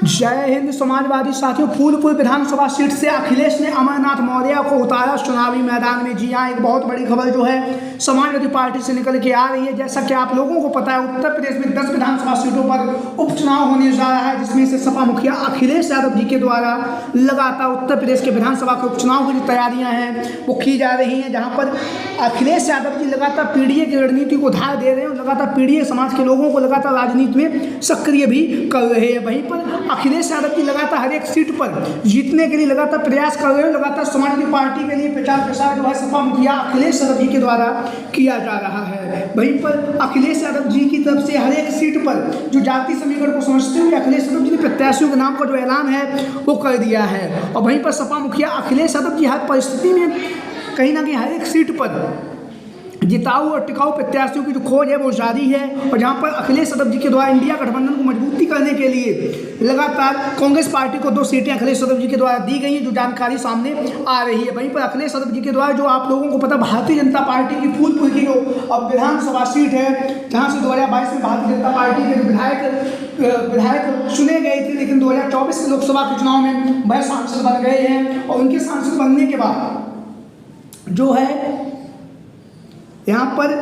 जय हिंद समाजवादी साथियों, फूलपुर विधानसभा सीट से अखिलेश ने अमरनाथ मौर्य को उतारा चुनावी मैदान में। जी हाँ, एक बहुत बड़ी खबर जो है समाजवादी पार्टी से निकल के आ रही है। जैसा कि आप लोगों को पता है, उत्तर प्रदेश में 10 विधानसभा सीटों पर उपचुनाव होने जा रहा है, जिसमें से सपा मुखिया अखिलेश यादव जी के द्वारा लगातार उत्तर प्रदेश के विधानसभा के उपचुनाव की जो तैयारियां हैं वो की जा रही हैं, जहाँ पर अखिलेश यादव जी लगातार पीडीए की रणनीति को धार दे रहे हैं, लगातार पीडीए समाज के लोगों को लगातार राजनीति में सक्रिय भी कर रहे हैं। वहीं पर अखिलेश यादव जी लगातार हर एक सीट पर जीतने के लिए लगातार प्रयास कर रहे हैं। लगातार समाजवादी पार्टी के लिए प्रचार प्रसार जो है सपा मुखिया अखिलेश यादव जी के द्वारा किया जा रहा है। वहीं पर अखिलेश यादव जी की तरफ से हर एक सीट पर जो जाति समीकरण को समझते हुए अखिलेश यादव जी ने प्रत्याशियों के नाम का जो ऐलान है वो कर दिया है। और वहीं पर सपा मुखिया अखिलेश यादव जी हर परिस्थिति में कहीं ना कहीं हर एक सीट पर जिताऊ और टिकाऊ प्रत्याशियों की जो खोज है वो जारी है। और जहां पर अखिलेश यादव जी के द्वारा इंडिया गठबंधन को मजबूती करने के लिए लगातार कांग्रेस पार्टी को 2 सीटें अखिलेश यादव जी के द्वारा दी गई हैं, जो जानकारी सामने आ रही है। वहीं पर अखिलेश यादव जी के द्वारा जो आप लोगों को पता, भारतीय जनता पार्टी की फूलपुर की जो अब विधानसभा सीट है, जहाँ से 2022 में भारतीय जनता पार्टी के विधायक चुने गए थे, लेकिन 2024 के लोकसभा के चुनाव में वह सांसद बन गए हैं। और उनके सांसद बनने के बाद जो है यहाँ पर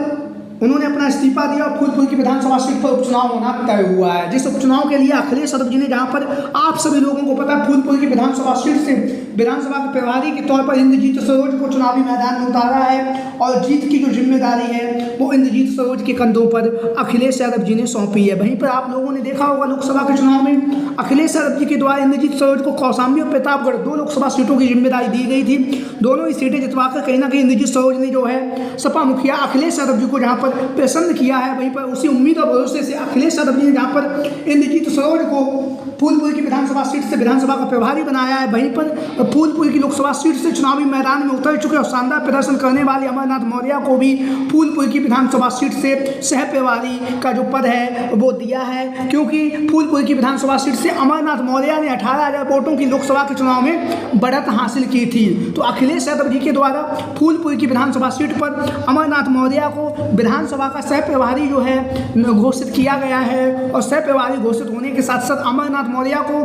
उन्होंने अपना इस्तीफा दिया और फूलपुर की विधानसभा सीट पर उपचुनाव होना तय हुआ है, जिस उपचुनाव के लिए अखिलेश यादव जी ने, जहाँ पर आप सभी लोगों को पता है, फूलपुर की विधानसभा सीट से विधानसभा के प्रभारी के तौर पर इंद्रजीत सरोज को चुनावी मैदान में उतारा है। और जीत की जो जिम्मेदारी है वो इंद्रजीत सरोज के कंधों पर अखिलेश यादव जी ने सौंपी है। वहीं पर आप लोगों ने देखा होगा लोकसभा के चुनाव में अखिलेश यादव जी के द्वारा इंद्रजीत सरोज को कौशाम्बी और प्रतापगढ़ 2 लोकसभा सीटों की जिम्मेदारी दी गई थी। दोनों ही सीटें जितवाकर कहीं ना कहीं इंद्रजीत सरोज ने जो है सपा मुखिया अखिलेश यादव जी को जहाँ पर प्रसन्न किया है। वहीं पर उसी उम्मीद और भरोसे से अखिलेश यादव जी ने जहाँ पर इंद्रजीत सरोज को फूलपुर की विधानसभा सीट से विधानसभा का प्रभारी बनाया है। वहीं पर फूलपुर की लोकसभा सीट से चुनावी मैदान में उतर चुके और शानदार प्रदर्शन करने वाले अमरनाथ मौर्य को भी फूलपुर की विधानसभा सीट से सह प्रभारी का जो पद है वो दिया है, क्योंकि फूलपुर की विधानसभा सीट से अमरनाथ मौर्य ने 18,000 वोटों की लोकसभा के चुनाव में बढ़त हासिल की थी। तो अखिलेश यादव जी के द्वारा फूलपुर की विधानसभा सीट पर अमरनाथ मौर्य को विधानसभा का सह प्रभारी जो है घोषित किया गया है। और सह प्रभारी घोषित होने के साथ साथ अमरनाथ मौर्य को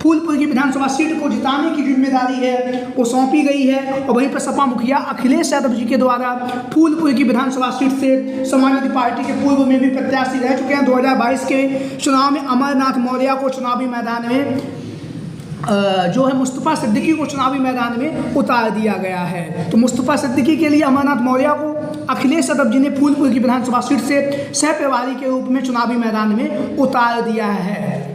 फूलपुर की विधानसभा सीट को जिताने की जिम्मेदारी है वो सौंपी गई है। और वहीं पर सपा मुखिया अखिलेश यादव जी के द्वारा फूलपुर की विधानसभा सीट से समाजवादी पार्टी के पूर्व में भी प्रत्याशी रह चुके हैं। 2022 के चुनाव में अमरनाथ मौर्य को चुनावी मैदान में जो है मुस्तफ़ा सिद्दीकी को चुनावी मैदान में उतार दिया गया है। तो मुस्तफ़ा सिद्दीकी के लिए अमरनाथ मौर्य को अखिलेश यादव जी ने फूलपुर की विधानसभा सीट से सह प्रभारी के रूप में चुनावी मैदान में उतार दिया है।